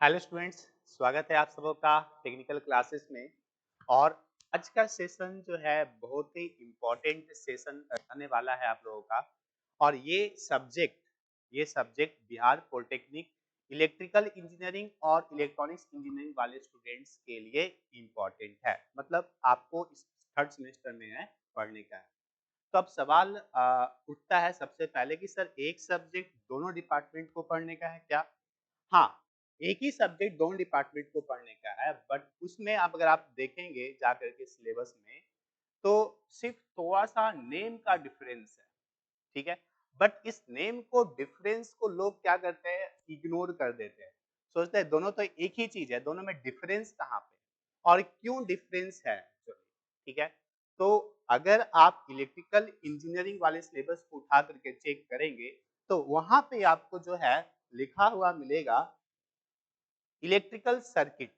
Hello students, स्वागत है आप सबों का टेक्निकल क्लासेस में। और आज का सेशन जो है बहुत ही इम्पोर्टेंट सेशन रहने वाला है आप लोगों का। और ये subject Bihar polytechnic electrical engineering और इलेक्ट्रॉनिक्स इंजीनियरिंग वाले स्टूडेंट्स के लिए इम्पोर्टेंट है। मतलब आपको इस थर्ड सेमेस्टर में है पढ़ने का है। तो अब सवाल उठता है सबसे पहले कि सर एक सब्जेक्ट दोनों डिपार्टमेंट को पढ़ने का है क्या? हाँ, एक ही सब्जेक्ट दोनों डिपार्टमेंट को पढ़ने का है, बट उसमें अब अगर आप देखेंगे जाकर के सिलेबस में, तो सिर्फ थोड़ा-सा नेम का डिफरेंस है, ठीक है? बट इस नेम को डिफरेंस को लोग क्या करते हैं, इग्नोर कर देते हैं। सोचते हैं दोनों तो एक ही चीज़ है, दोनों में डिफरेंस कहाँ पे? और क्यों डिफरेंस है एक्चुअली, ठीक है? तो अगर आप इलेक्ट्रिकल इंजीनियरिंग वाले सिलेबस को उठा करके चेक करेंगे, तो वहाँ पे आपको जो है लिखा हुआ मिलेगा इलेक्ट्रिकल सर्किट,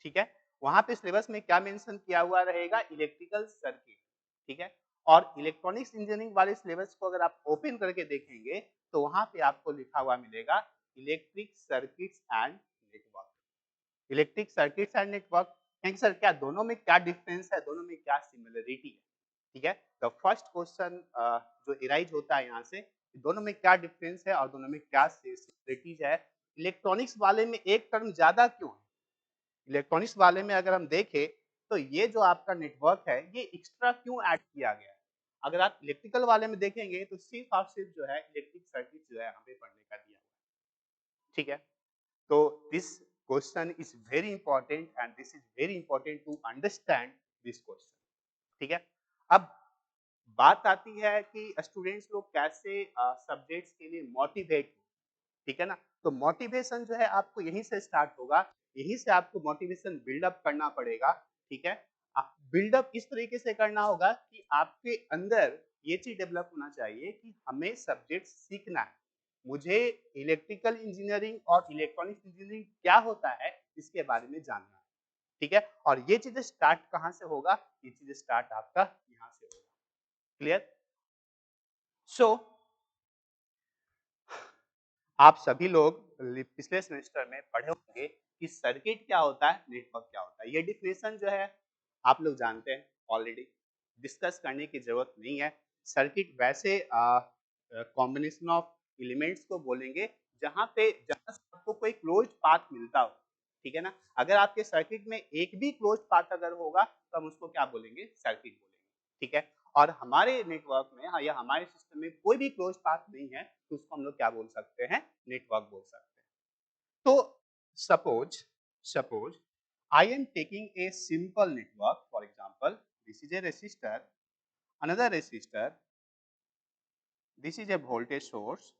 ठीक है? वहाँ पे सिलेबस में क्या मेंशन किया हुआ रहेगा? इलेक्ट्रिकल सर्किट, ठीक है? और इलेक्ट्रॉनिक्स इंजीनियरिंग वाले सिलेबस को अगर आप ओपन करके देखेंगे, तो वहाँ पे आपको लिखा हुआ मिलेगा electric circuits and network. Electric circuits and network, कहेंगे सर क्या दोनों में क्या डिफरेंस है, दोनों में क्या सिमिलरिटी है, ठीक है? द फर्स्ट क्वेश्चन जो एराइज होता है यहाँ से, दोनों में क्या डिफरेंस है और दोनों में क्या सिमिलरिटीज है। इलेक्ट्रॉनिक्स वाले में एक टर्म ज्यादा क्यों है? इलेक्ट्रॉनिक्स वाले में अगर हम देखें, तो ये जो आपका नेटवर्क है ये एक्स्ट्रा क्यों ऐड किया गया है? अगर आप इलेक्ट्रिकल वाले में देखेंगे तो सिर्फ और सिर्फ जो है इलेक्ट्रिक सर्किट जो है हमें पढ़ने का दिया हुआ है, ठीक है? तो this question is very important and this is very important to understand this question, ठीक है? अब बात आती है कि स्टूडेंट्स लोग कैसे सब्जेक्ट्स के लिए मोटिवेट, ठीक है ना? तो मोटिवेशन जो है आपको यहीं से स्टार्ट होगा, यहीं से आपको मोटिवेशन बिल्डअप करना पड़ेगा, ठीक है? बिल्डअप इस तरीके से करना होगा कि आपके अंदर ये चीज डेवलप होना चाहिए कि हमें सब्जेक्ट सीखना है। मुझे इलेक्ट्रिकल इंजीनियरिंग और इलेक्ट्रॉनिक्स इंजीनियरिंग क्या होता है इसके बारे में जानना है, ठीक है? और ये चीजें स्टार्ट कहाँ से होगा? ये चीजें स्टार्ट आपका यहाँ से होगा। क्लियर? सो आप सभी लोग पिछले सेमेस्टर में पढ़े होंगे कि सर्किट क्या होता है, नेटवर्क क्या होता है। ये डिफिनेशन जो है आप लोग जानते हैं ऑलरेडी, डिस्कस करने की जरूरत नहीं है। सर्किट वैसे कॉम्बिनेशन ऑफ एलिमेंट्स को बोलेंगे जहाँ से आपको कोई क्लोज्ड पाथ मिलता हो, ठीक है ना? अगर आपके सर्किट में एक भी क्लोज्ड पाथ अगर होगा तो हम उसको क्या बोलेंगे? सर्किट बोलेंगे, ठीक है? और हमारे नेटवर्क में या हमारे सिस्टम में कोई भी क्लोज पाथ नहीं है, तो उसको हम लोग क्या बोल सकते हैं? नेटवर्क बोल सकते हैं। तो suppose suppose I am taking a simple network, for example this is a resistor, another resistor, this is a voltage source,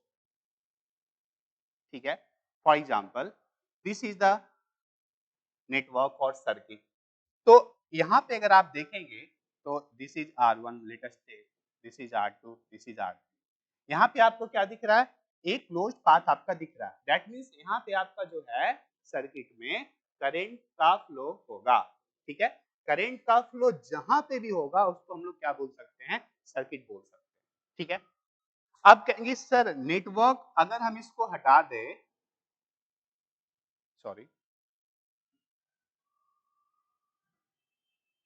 ठीक है? For example this is the network और सर्किट। तो यहाँ पे अगर आप देखेंगे तो this is R1, let us take this is R2, this is R3। यहाँ पे आपको क्या दिख रहा है? एक क्लोज्ड पाथ आपका दिख रहा है। दैट मीन्स यहाँ पे आपका जो है सर्किट में करंट का फ्लो होगा, ठीक है? करंट का फ्लो जहां पे भी होगा उसको हम लोग क्या बोल सकते हैं? सर्किट बोल सकते हैं, ठीक है? अब कहेंगे सर नेटवर्क अगर हम इसको हटा दें, सॉरी,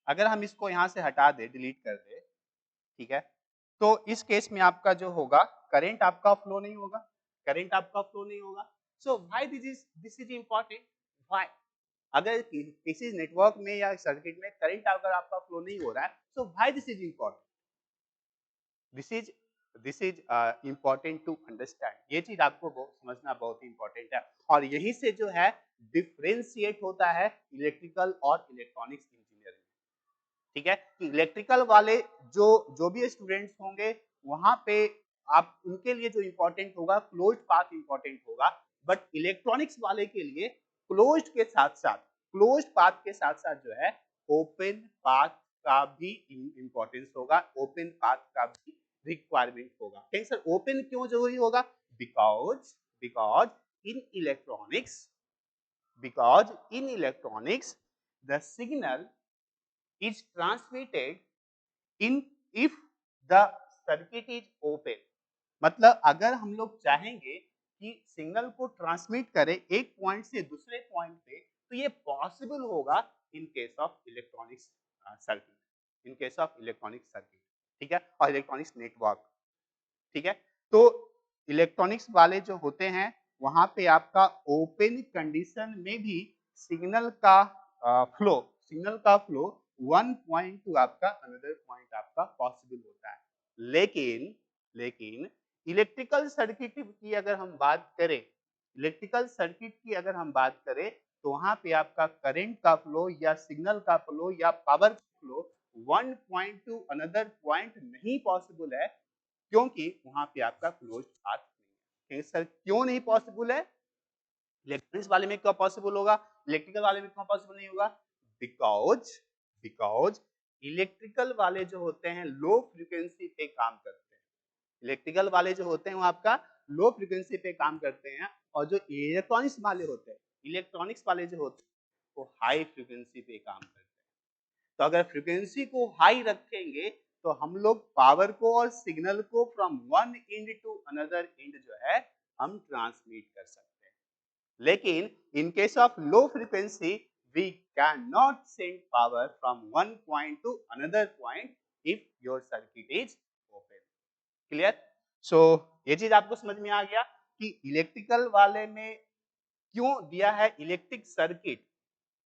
अगर हम इसको यहाँ से हटा दें, डिलीट कर दें, ठीक है? तो इस केस में आपका जो होगा करंट आपका फ्लो नहीं होगा, करंट आपका फ्लो नहीं होगा। सो why this is important? Why? अगर किसी नेटवर्क में या सर्किट में करंट अगर आपका फ्लो नहीं हो रहा है, so why this is important? This is this is important to understand. ये चीज आपको समझना बहुत ही इंपॉर्टेंट है। और यहीं से जो है डिफ्रेंशिएट होता है इलेक्ट्रिकल और इलेक्ट्रॉनिक्स इंजीनियरिंग, ठीक है? कि इलेक्ट्रिकल वाले जो जो भी स्टूडेंट्स होंगे वहां पे आप उनके लिए जो इंपॉर्टेंट होगा क्लोज्ड पाथ इंपॉर्टेंट होगा, बट इलेक्ट्रॉनिक्स वाले के लिए क्लोज्ड पाथ के साथ साथ जो है ओपन पाथ का भी इंपॉर्टेंस होगा, ओपन पाथ का भी रिक्वायरमेंट होगा। कहेंगे सर ओपन क्यों जरूरी होगा? Because because in electronics because in electronics the signal is transmitted in if the circuit is open। मतलब अगर हम लोग चाहेंगे कि सिग्नल को ट्रांसमिट करे एक पॉइंट से दूसरे पॉइंट पे, तो ये पॉसिबल होगा इन case of electronics circuit, in case of electronic circuit, ठीक है, और इलेक्ट्रॉनिक्स नेटवर्क, ठीक है। तो इलेक्ट्रॉनिक्स वाले जो होते हैं वहां पे आपका ओपन कंडीशन में भी सिग्नल का फ्लो, सिग्नल का फ्लो वन पॉइंट टू आपका अनदर पॉइंट आपका पॉसिबल होता है। लेकिन लेकिन इलेक्ट्रिकल सर्किट की अगर हम बात करें, इलेक्ट्रिकल सर्किट की अगर हम बात करें, तो वहां पे आपका करंट का फ्लो या सिग्नल का फ्लो या पावर का flow one point two another point नहीं पॉसिबल है, क्योंकि वहां पे आपका क्लोज्ड पाथ नहीं है। सर क्यों नहीं पॉसिबल है? इलेक्ट्रॉनिक्स वाले में क्यों पॉसिबल होगा, इलेक्ट्रिकल वाले में क्यों पॉसिबल नहीं होगा? बिकॉज बिकॉज इलेक्ट्रिकल वाले जो होते हैं लो फ्रीक्वेंसी पे काम करते हैं, इलेक्ट्रिकल वाले जो होते हैं वो आपका लो फ्रीक्वेंसी पे काम करते हैं, और जो इलेक्ट्रॉनिक्स वाले होते हैं, इलेक्ट्रॉनिक्स वाले जो होते हैं वो हाई फ्रीक्वेंसी पे काम करते हैं। तो अगर फ्रीक्वेंसी को हाई रखेंगे तो हम लोग पावर को और सिग्नल को from one end to another end जो है हम ट्रांसमिट कर सकते हैं। लेकिन in case of low frequency we cannot send power from one point to another point if your circuit is open. Clear? So ये चीज आपको समझ में आ गया कि इलेक्ट्रिकल वाले में क्यों दिया है इलेक्ट्रिक सर्किट,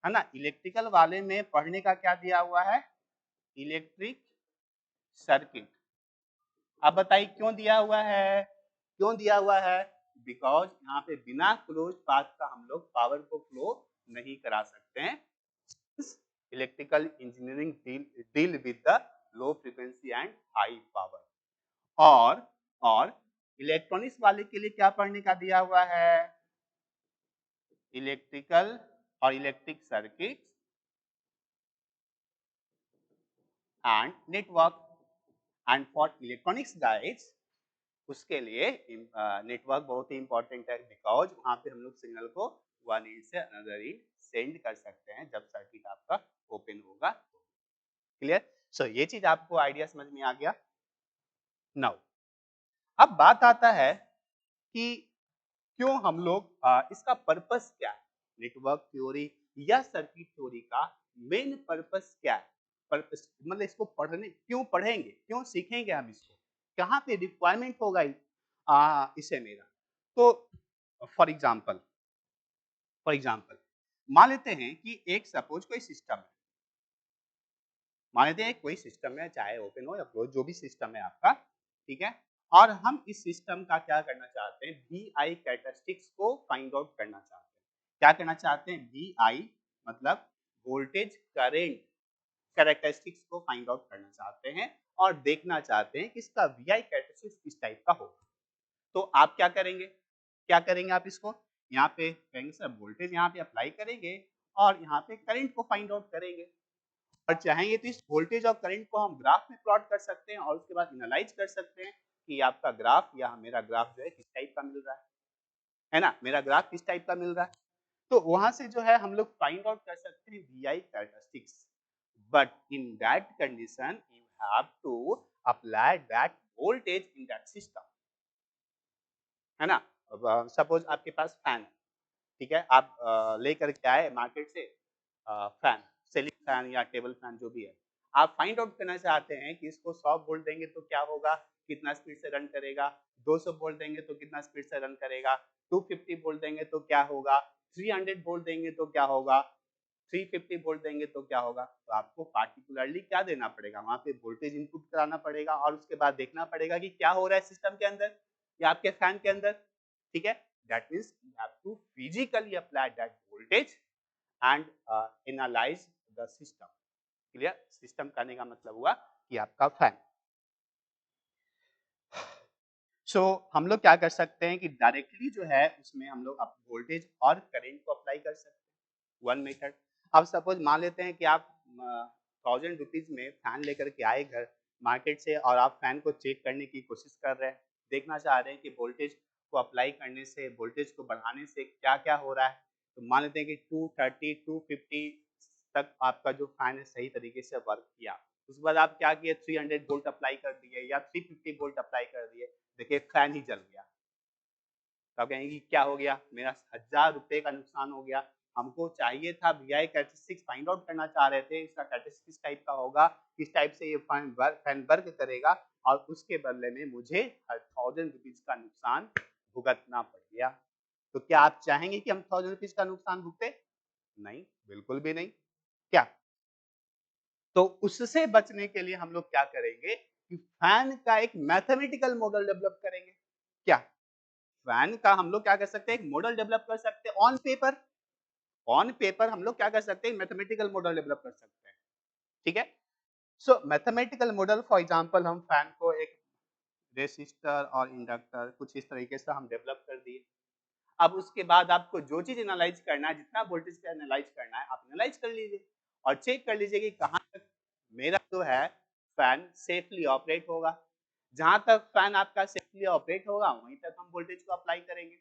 है ना, इलेक्ट्रिकल वाले में पढ़ने का क्या दिया हुआ है, इलेक्ट्रिक सर्किट। अब बताइए क्यों दिया हुआ है, क्यों दिया हुआ है? बिकॉज यहाँ पे बिना क्लोज पाथ का हम लोग पावर को फ्लो नहीं करा सकते हैं। Electrical engineering deal with the low frequency and high power. और इलेक्ट्रॉनिक्स वाले के लिए क्या पढ़ने का दिया हुआ है, इलेक्ट्रिकल और electric circuit and network. And for electronics guides उसके लिए नेटवर्क बहुत ही इंपॉर्टेंट है, बिकॉज वहां पे हम लोग सिग्नल को वन एंड से अनदर एंड सेंड कर सकते हैं जब सर्किट आपका ओपन होगा। क्लियर? सो ये चीज आपको आइडिया समझ में आ गया। नाउ अब बात आता है कि क्यों हम लोग इसका पर्पस क्या है, नेटवर्क थ्योरी या सर्किट थ्योरी का मेन पर्पस क्या है, पर्पस मतलब इसको पढ़ने क्यों पढ़ेंगे, क्यों सीखेंगे हम इसको, कहाँ पे रिक्वायरमेंट होगा इसे मेरा। तो फॉर एग्जाम्पल मान लेते हैं कि एक सपोज कोई सिस्टम है, मान लेते हैं कोई सिस्टम है, चाहे ओपन हो या क्लोज जो भी सिस्टम है आपका, ठीक है, और हम इस सिस्टम का क्या करना चाहते हैं, VI कैरेक्टरिस्टिक्स को फाइंड आउट करना चाहते हैं। क्या करना चाहते हैं, VI मतलब वोल्टेज करेंट कैरेक्टरिस्टिक्स को फाइंड आउट करना चाहते हैं और देखना चाहते हैं कि इसका VI कैरेक्टरिस्टिक्स किस टाइप का होगा। तो आप क्या करेंगे, क्या करेंगे आप इसको यहाँ पे कहेंगे सर वोल्टेज यहाँ पे अप्लाई करेंगे और यहाँ पे करंट को फाइंड आउट करेंगे, और चाहेंगे तो इस वोल्टेज और करंट को हम ग्राफ में प्लॉट कर सकते हैं और उसके बाद एनालाइज कर सकते हैं कि आपका ग्राफ या मेरा ग्राफ जो है किस टाइप का मिल रहा है ना, मेरा ग्राफ किस टाइप का मिल रहा है। तो वहां से जो है हम लोग फाइंड आउट कर सकते हैं VI characteristics, but in that condition you have to apply that voltage in that system, है ना। सपोज आपके पास फैन है, ठीक है, आप लेकर के आए मार्केट से फैन, सीलिंग फैन या टेबल फैन जो भी है, आप फाइंड आउट करना चाहते हैं कि इसको 100 वोल्ट देंगे तो क्या होगा, कितना स्पीड से रन करेगा, 200 वोल्ट देंगे तो कितना स्पीड से रन करेगा, 250 वोल्ट देंगे तो क्या होगा, 300 वोल्ट देंगे तो क्या होगा, 350 वोल्ट देंगे तो क्या होगा। तो आपको पार्टिकुलरली क्या देना पड़ेगा, वहां पे वोल्टेज इनपुट कराना पड़ेगा और उसके बाद देखना पड़ेगा कि क्या हो रहा है सिस्टम के अंदर या आपके फैन के अंदर, ठीक है। That means you have to physically apply that voltage and analyse the system. Clear? System करने का मतलब हुआ कि आपका फैन। सो हम लोग क्या कर सकते हैं कि डायरेक्टली जो है उसमें हम लोग वोल्टेज और करंट को अप्लाई कर सकते हैं, वन मेथड। अब सपोज मान लेते हैं कि आप 1000 रुपीज में फैन लेकर के आए घर मार्केट से और आप फैन को चेक करने की कोशिश कर रहे हैं, देखना चाह रहे हैं कि वोल्टेज को अप्लाई करने से, वोल्टेज को बढ़ाने से क्या क्या हो रहा है। तो मान लेते हैं कि 230 250 तक आपका जो फैन है सही तरीके से वर्क किया, उसके बाद आप क्या किए, 300 वोल्ट अप्लाई कर दिए या 350 वोल्ट अप्लाई कर दिए, देखिए फैन ही जल गया, तो आप कहेंगे कि क्या हो गया, मेरा 1000 रुपये का नुकसान हो गया। हमको चाहिए था VI कैरेक्टरिस्टिक्स फाइंड आउट करना चाह रहे थे, इसका कैरेक्टरिस्टिक्स किस टाइप का होगा, किस टाइप से ये फैन वर्क करेगा, और उसके बदले में मुझे 1000 रुपीज का नुकसान भुगतना पड़ गया। तो क्या आप चाहेंगे कि हम 1000 रुपीज का नुकसान भुगते? नहीं, बिल्कुल भी नहीं। क्या? तो उससे बचने के लिए हम लोग क्या करेंगे कि फैन का एक मैथमेटिकल मॉडल डेवलप करेंगे। क्या? फैन का हम लोग क्या कर सकते हैं, एक मॉडल डेवलप कर सकते हैं ऑन पेपर। ऑन पेपर हम लोग क्या कर सकते हैं, मैथमेटिकल मॉडल डेवलप कर सकते हैं। ठीक है? सो मैथमेटिकल मॉडल फॉर एग्जांपल हम फैन को एक रेसिस्टर और इंडक्टर कुछ इस तरीके से हम डेवलप कर दिए। अब उसके बाद आपको जो चीज एनालाइज करना है, जितना वोल्टेज का एनालाइज करना है, आप एनालाइज कर लीजिए और चेक कर लीजिए कि कहाँ तक मेरा जो है फैन सेफली ऑपरेट होगा। जहां तक फैन आपका सेफली ऑपरेट होगा वहीं तक हम वोल्टेज को अप्लाई करेंगे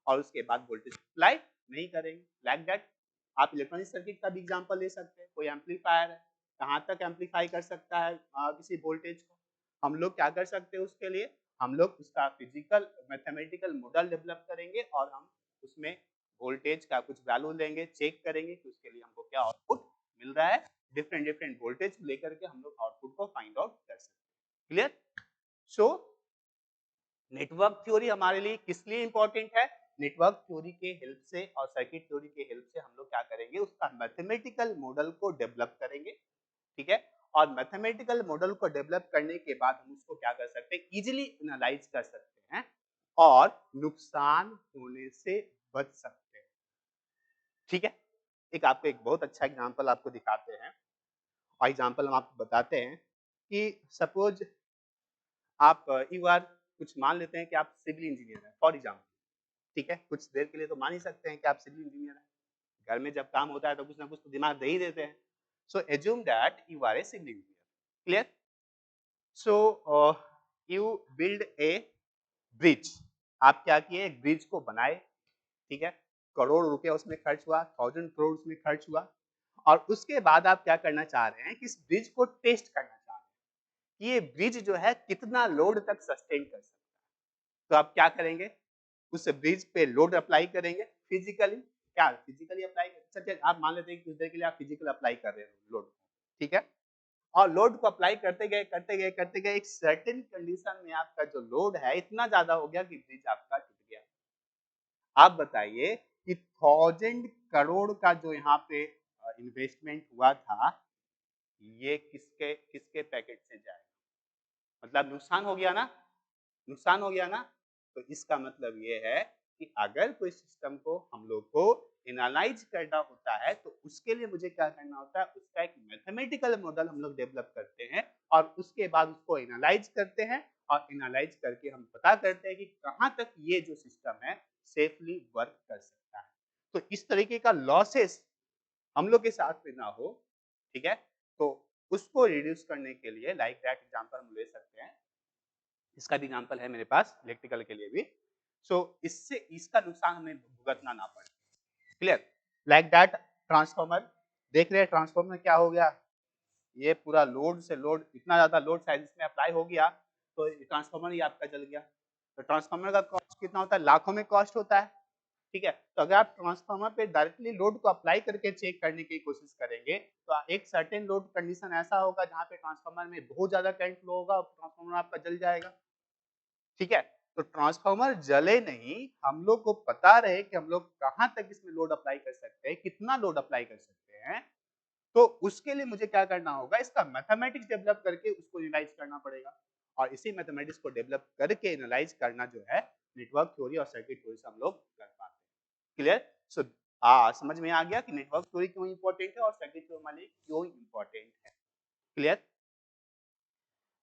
और उसके बाद वोल्टेज अप्लाई नहीं करेंगे। लाइक दैट आप इलेक्ट्रॉनिक सर्किट का भी एग्जांपल ले सकते हैं। कोई एम्पलीफायर है, कहाँ तक एम्पलीफाई कर सकता है किसी वोल्टेज को, हम लोग क्या कर सकते हैं उसके लिए, हम लोग उसका फिजिकल मैथमेटिकल मॉडल डेवलप करेंगे और हम उसमें वोल्टेज का कुछ वैल्यू लेंगे, चेक करेंगे कि उसके लिए हमको क्या आउटपुट मिल रहा है। डिफरेंट डिफरेंट वोल्टेज लेकर के हम लोग आउटपुट को फाइंड आउट कर सकते हैं। क्लियर? सो नेटवर्क थ्योरी हमारे लिए किस लिए इंपॉर्टेंट है? नेटवर्क थ्योरी के हेल्प से और सर्किट थ्योरी के हेल्प से हम लोग क्या करेंगे, उसका मैथमेटिकल मॉडल को डेवलप करेंगे। ठीक है? और मैथमेटिकल मॉडल को डेवलप करने के बाद हम उसको क्या कर सकते हैं, इजीली एनालाइज कर सकते हैं और नुकसान होने से बच सकते हैं। ठीक है? एक आपको एक बहुत अच्छा एग्जांपल आपको दिखाते हैं और एग्जांपल हम आपको बताते हैं कि सपोज आप यू आर कुछ मान लेते हैं कि आप सिविल इंजीनियर हैं फॉर एग्जाम्पल। ठीक है? कुछ देर के लिए तो मान ही सकते हैं कि आप सिविल इंजीनियर हैं। घर में जब काम होता है तो कुछ ना कुछ तो दिमाग दे ही देते हैं। So assume that you are a civil engineer. Clear? So you build a bridge. आप क्या किए, एक ब्रिज को बनाए। ठीक है? करोड़ रुपया उसमें खर्च हुआ, 1000 करोड़ उसमें खर्च हुआ और उसके बाद आप क्या करना चाह रहे हैं कि इस ब्रिज को टेस्ट करना चाह रहे हैं कि ये ब्रिज जो है कितना लोड तक सस्टेन कर सकता है। तो आप क्या करेंगे, उस ब्रिज पे लोड अप्लाई करेंगे फिजिकली। क्या फिजिकली अप्लाई कर, आप मान लेते हैं कि कुछ देर के लिए आप फिजिकल अप्लाई कर रहे हो लोड। ठीक है? और लोड को अप्लाई करते गए एक सर्टेन कंडीशन में आपका जो लोड है इतना ज्यादा हो गया कि ब्रिज आपका टूट गया। आप बताइए कि 1000 करोड़ का जो यहाँ पे इन्वेस्टमेंट हुआ था, ये किसके किसके पैकेट से जाएगा? मतलब नुकसान हो गया ना, नुकसान हो गया ना। तो इसका मतलब ये है कि अगर कोई सिस्टम को हम लोग को एनालाइज करना होता है तो उसके लिए मुझे क्या करना होता है, उसका एक मैथमेटिकल मॉडल हम लोग डेवलप करते हैं और उसके बाद उसको एनालाइज करते हैं और एनालाइज करके हम पता करते हैं कि कहाँ तक ये जो सिस्टम है सेफली वर्क कर सकता है। तो इस तरीके का लॉसेस हम लोग के साथ में ना हो। ठीक है? तो उसको रिड्यूस करने के लिए लाइक दैट एग्जांपल हम ले सकते हैं, इसका भी एग्जांपल है मेरे पास इलेक्ट्रिकल के लिए भी। सो इससे इसका नुकसान हमें भुगतना ना पड़े। क्लियर? लाइक दैट ट्रांसफार्मर, देख रहे हैं ट्रांसफार्मर क्या हो गया, ये पूरा लोड से लोड, इतना ज्यादा लोड शायद इसमें अप्लाई हो गया तो ट्रांसफार्मर ही आपका जल गया। तो ट्रांसफार्मर का कॉस्ट कितना होता है, लाखों में कॉस्ट होता है। ठीक है? तो अगर आप ट्रांसफार्मर पे डायरेक्टली लोड को अप्लाई करके चेक करने की कोशिश करेंगे तो एक सर्टेन लोड कंडीशन ऐसा होगा जहाँ पे ट्रांसफार्मर में बहुत ज्यादा करंट फ्लो होगा और ट्रांसफार्मर आपका जल जाएगा। ठीक है? तो ट्रांसफार्मर जले नहीं, हम लोग को पता रहे कि हम लोग कहाँ तक इसमें लोड अप्लाई कर सकते हैं, कितना लोड अप्लाई कर सकते हैं। तो उसके लिए मुझे क्या करना होगा, इसका मैथमेटिक्स डेवलप करके उसको एनालाइज करना पड़ेगा और इसी मैथमेटिक्स को डेवलप करके एनालाइज करना जो है नेटवर्क थ्योरी और सर्किट थ्योरी से हम लोग कर पाते हैं। क्लियर? सो समझ में आ गया कि नेटवर्क थ्योरी क्यों इंपॉर्टेंट है और सर्किट थ्योरी हमारे लिए क्यों इंपॉर्टेंट है। क्लियर?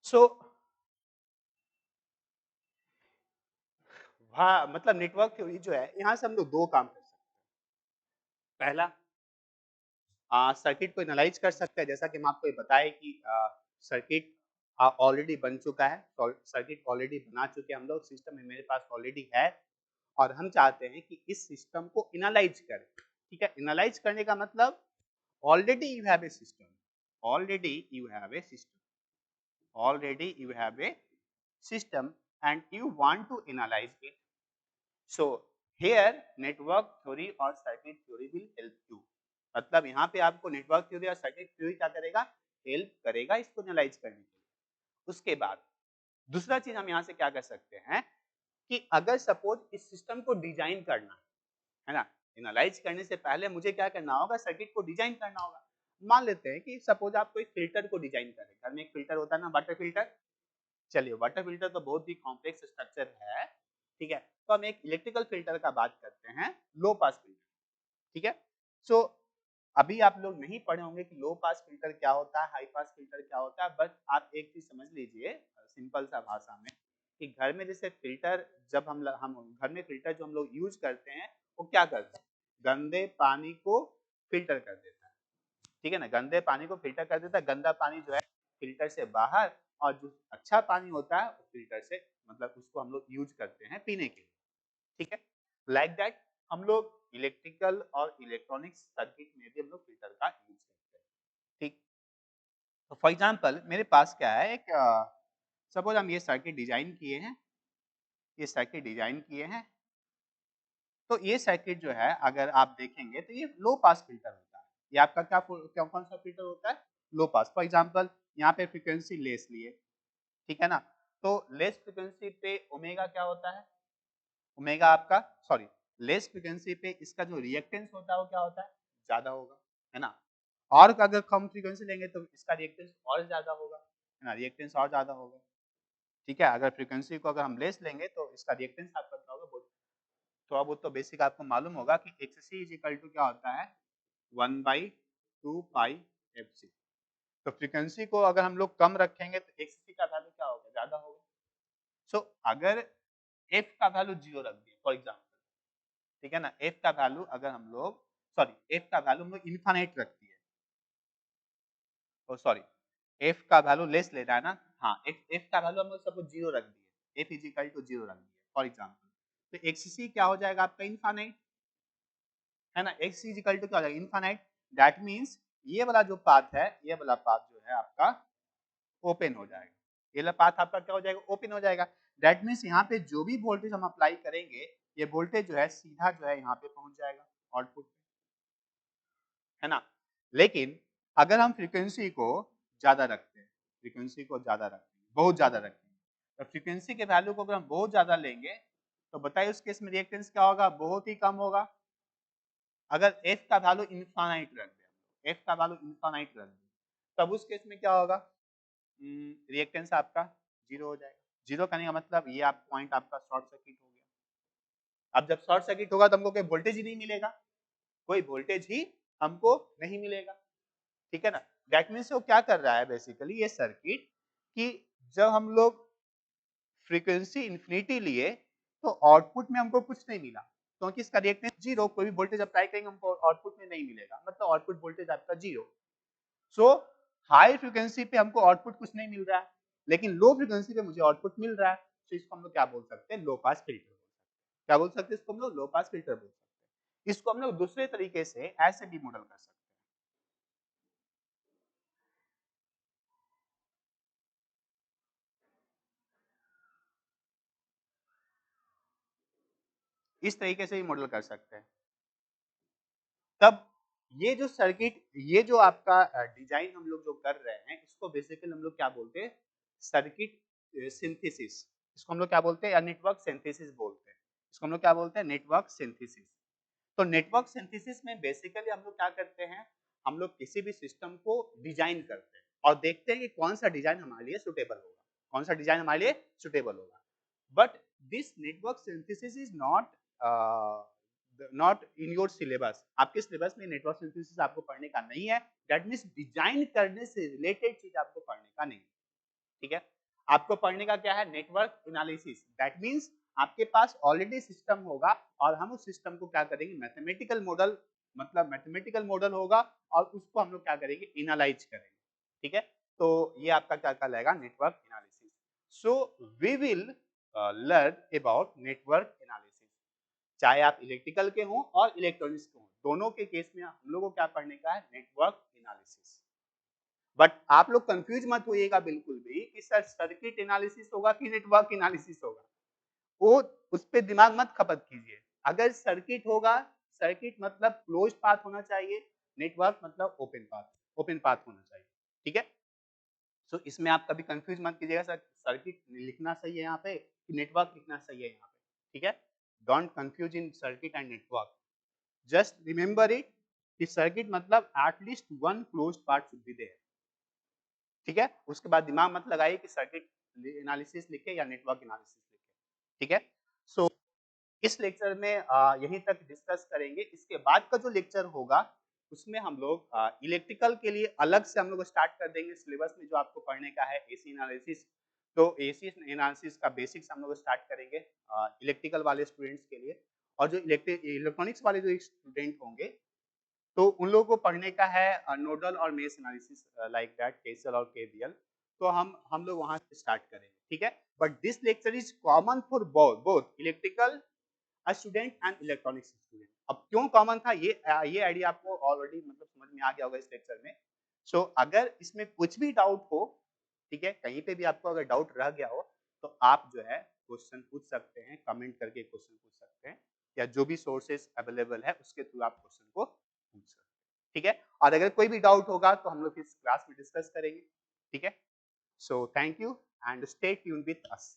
सो मतलब नेटवर्क थ्योरी जो है यहाँ से हम लोग दो काम कर सकते हैं। पहला, सर्किट को एनालाइज कर सकते हैं, जैसा कि हम आपको ये बताए कि सर्किट ऑलरेडी बन चुका है, सर्किट ऑलरेडी बना चुके हैं हम लोग, सिस्टम मेरे पास ऑलरेडी है और हम चाहते हैं कि इस सिस्टम को एनालाइज करें। ठीक है? एनालाइज करने का मतलब already you have a system, already you have a system, already you have a system and you want to analyze it. So here network theory और circuit theory will help you. मतलब यहाँ पे आपको network theory और circuit theory क्या करेगा, help करेगा इसको एनालाइज करने के लिए। उसके बाद दूसरा चीज हम यहाँ से क्या कर सकते हैं कि अगर सपोज इस सिस्टम को डिजाइन करना है ना, एनालाइज करने से पहले मुझे क्या करना होगा, सर्किट को डिजाइन करना होगा। मान लेते हैं कि सपोज आप कोई फिल्टर को डिजाइन करें, घर में एक फिल्टर होता है ना, वाटर फिल्टर। चलिए वाटर फिल्टर तो बहुत ही कॉम्प्लेक्स स्ट्रक्चर है, ठीक है। तो हम एक इलेक्ट्रिकल फिल्टर का बात करते हैं, लो पास फिल्टर, ठीक है। सो अभी आप लोग नहीं पढ़े होंगे कि लो पास फिल्टर क्या होता है, हाई पास फिल्टर क्या होता है, बट आप एक चीज समझ लीजिए सिंपल सा भाषा में कि घर में जैसे फिल्टर, जब हम घर में फिल्टर जो हम लोग यूज करते हैं वो क्या करता है, गंदे पानी को फिल्टर कर देता है, ठीक है ना। गंदे पानी को फिल्टर कर देता है, गंदा पानी जो है फिल्टर से बाहर, और जो अच्छा पानी होता है वो फिल्टर से, मतलब उसको हम लोग यूज करते हैं पीने के लिए, ठीक है। लाइक दैट हम लोग इलेक्ट्रिकल और इलेक्ट्रॉनिक्स सर्किट में भी हम लोग फिल्टर का यूज करते हैं, ठीक। तो फॉर एग्जांपल मेरे पास क्या है, एक सपोज हम ये सर्किट डिजाइन किए हैं, ये सर्किट डिजाइन किए हैं। तो ये सर्किट जो है अगर आप देखेंगे तो ये लो पास फिल्टर होता है। ये आपका क्या कौन सा फिल्टर होता है, लो पास। फॉर एग्जांपल यहाँ पे फ्रीक्वेंसी लेस लिए, ठीक है ना। तो लेस फ्रीक्वेंसी पे ओमेगा क्या होता है, ओमेगा आपका, सॉरी, लेस फ्रीक्वेंसी पे इसका जो रिएक्टेंस होता है वो क्या होता है, ज्यादा होगा, है ना। और अगर कम फ्रीक्वेंसी लेंगे तो इसका रिएक्टेंस और ज्यादा होगा, है ना, रिएक्टेंस और ज्यादा होगा, ठीक है। अगर फ्रीक्वेंसी को अगर हम लेस लेंगे तो इसका रिएक्टेंस आपका क्या होगा, बहुत थोड़ा बहुत तो बेसिक आपको मालूम होगा कि XC इज इक्वल टू क्या होता है, 1/2 पाई FC। तो फ्रीक्वेंसी को अगर हम लोग कम रखेंगे तो XC का वैल्यू क्या होगा, ज्यादा होगा। सो अगर F का वैल्यू 0 रख दिए फॉर एग्जाम्पल, ठीक है ना, F का वैल्यू अगर हम लोग, सॉरी F का वैल्यू हम लोग इनफाइनाइट रख दिए, सॉरी F का वैल्यू लेस ले रहा है ना, हाँ F का वैल्यू हम लोग सपोज 0 रख दिए, F इज इक्वल टू 0 रख दिए फॉर एग्जाम्पल। तो XC क्या हो जाएगा आपका, इनफाइनाइट, है ना। X इज इक्वल टू क्या हो जाएगा, इनफाइनाइट। दैट मीन्स ये वाला जो पाथ है, ये वाला पाथ जो है आपका ओपन हो जाएगा, ये वाला पाथ आपका क्या हो जाएगा, ओपन हो जाएगा। दैट मीन्स यहाँ पे जो भी वोल्टेज हम अप्लाई करेंगे, ये वोल्टेज जो है सीधा जो है यहाँ पे पहुंच जाएगा आउटपुट, है ना। लेकिन अगर हम फ्रीक्वेंसी को ज्यादा रखते हैं, फ्रीक्वेंसी को ज्यादा रखते हैं, बहुत ज्यादा रखते हैं, तो फ्रीक्वेंसी के वैल्यू को अगर हम बहुत ज्यादा लेंगे तो बताइए उस केस में रिएक्टेंस क्या होगा, बहुत ही कम होगा। अगर f का वैल्यू इनफाइनाइट रख दिया, f का वैल्यू इनफाइनाइट रख दिया, तब उस केस में क्या होगा, रिएक्टेंस आपका जीरो हो जाएगा। जीरो करने का मतलब ये आप पॉइंट आपका शॉर्ट सर्किट हो गया। अब जब शॉर्ट सर्किट होगा तो हमको कोई वोल्टेज ही नहीं मिलेगा, कोई वोल्टेज ही हमको नहीं मिलेगा, ठीक है ना। दैट मीन्स वो क्या कर रहा है बेसिकली ये सर्किट, कि जब हम लोग फ्रीक्वेंसी इन्फिनिटी लिए तो आउटपुट में हमको कुछ नहीं मिला, क्योंकि इसका रिएक्टेंस जीरो, कोई भी वोल्टेज अप्लाई करेंगे हमको आउटपुट में नहीं मिलेगा, मतलब आउटपुट वोल्टेज आपका जीरो। सो हाई फ्रीक्वेंसी पे हमको आउटपुट कुछ नहीं मिल रहा है, लेकिन लो फ्रीक्वेंसी पे मुझे आउटपुट मिल रहा है, तो इसको हम लोग क्या बोल सकते हैं, लो पास फिल्टर। क्या बोल सकते हैं इसको हम लोग, लो पास फिल्टर बोल सकते हैं। इसको हम लोग दूसरे तरीके से ऐसे भी मॉडल कर सकते हैं, इस तरीके से भी मॉडल कर सकते हैं। तब ये जो सर्किट, ये जो आपका डिजाइन हम लोग जो कर रहे हैं, इसको बेसिकली हम लोग क्या बोलते हैं, सर्किट सिंथेसिस। इसको हम लोग क्या बोलते हैं, या नेटवर्क सिंथेसिस बोलते हैं। इसको हम लोग क्या बोलते हैं, नेटवर्क सिंथेसिस। तो नेटवर्क सिंथेसिस में बेसिकली हम लोग क्या करते हैं, हम लोग किसी भी सिस्टम को डिजाइन करते हैं और देखते हैं कि कौन सा डिजाइन हमारे लिए सुटेबल होगा, कौन सा डिजाइन हमारे लिए सुटेबल होगा। But this network synthesis is not in your syllabus. आपके सिलेबस में नेटवर्क सिंथेसिस आपको पढ़ने का नहीं है। दैट मीन्स डिजाइन करने से रिलेटेड चीज आपको पढ़ने का नहीं, ठीक है। आपको पढ़ने का क्या है, नेटवर्क एनालिसिस। दैट मीन्स आपके पास ऑलरेडी सिस्टम होगा और हम उस सिस्टम को क्या करेंगे, मैथमेटिकल मॉडल, मतलब मैथमेटिकल मॉडल होगा और उसको हम लोग क्या करेंगे, एनालाइज करेंगे, ठीक है। तो ये आपका क्या कहलाएगा, network analysis. So we will learn about network analysis, चाहे आप इलेक्ट्रिकल के हों और इलेक्ट्रॉनिक्स के हों, दोनों के केस में हम लोगों को क्या पढ़ने का है, नेटवर्क एनालिसिस। बट आप लोग कंफ्यूज मत होइएगा बिल्कुल भी कि सर सर्किट एनालिसिस होगा कि नेटवर्क एनालिसिस होगा। वो उस पे दिमाग मत खपत कीजिए। अगर सर्किट होगा, सर्किट मतलब क्लोज्ड पाथ होना चाहिए, नेटवर्क मतलब ओपन पाथ होना चाहिए। ठीक है? सो इसमें आप कभी कंफ्यूज मत कीजिएगा सर सर्किट लिखना सही है यहाँ पे कि नेटवर्क लिखना सही है यहाँ पे। ठीक है? Don't confuse in circuit and network. Just remember it कि सर्किट मतलब at least one closed part should be there. ठीक है? उसके बाद दिमाग मत लगाइए कि सर्किट एनालिसिस लिखे या नेटवर्क एनालिसिस लिखे। ठीक है? सो इस लेक्चर में यहीं तक डिस्कस करेंगे। इसके बाद का जो लेक्चर होगा उसमें हम लोग इलेक्ट्रिकल के लिए अलग से हम लोग स्टार्ट कर देंगे सिलेबस में जो आपको पढ़ने का है एसी एनालिसिस। तो एसी एनालिसिस का बेसिक्स हम लोग स्टार्ट करेंगे इलेक्ट्रिकल वाले स्टूडेंट्स के लिए। और जो इलेक्ट्रॉनिक्स वाले जो स्टूडेंट होंगे तो उन लोगों को पढ़ने का है नोडल और mesh analysis like that KCL और केवीएल। तो हम लोग वहां से स्टार्ट करेंगे। ठीक है? But this lecture is common for both electrical student and electronics student. अब क्यों कॉमन था ये आइडिया आपको ऑलरेडी मतलब समझ में आ गया होगा इस लेक्चर में। सो अगर इसमें कुछ भी डाउट हो, ठीक है, कहीं पे भी आपको अगर डाउट रह गया हो तो आप जो है क्वेश्चन पूछ सकते हैं, कमेंट करके क्वेश्चन पूछ सकते हैं या जो भी सोर्सेस अवेलेबल है उसके थ्रू आप क्वेश्चन को पूछ सकते हैं। ठीक है? और अगर कोई भी डाउट होगा तो हम लोग इस क्लास में डिस्कस करेंगे। ठीक है? So thank you and stay tune with us.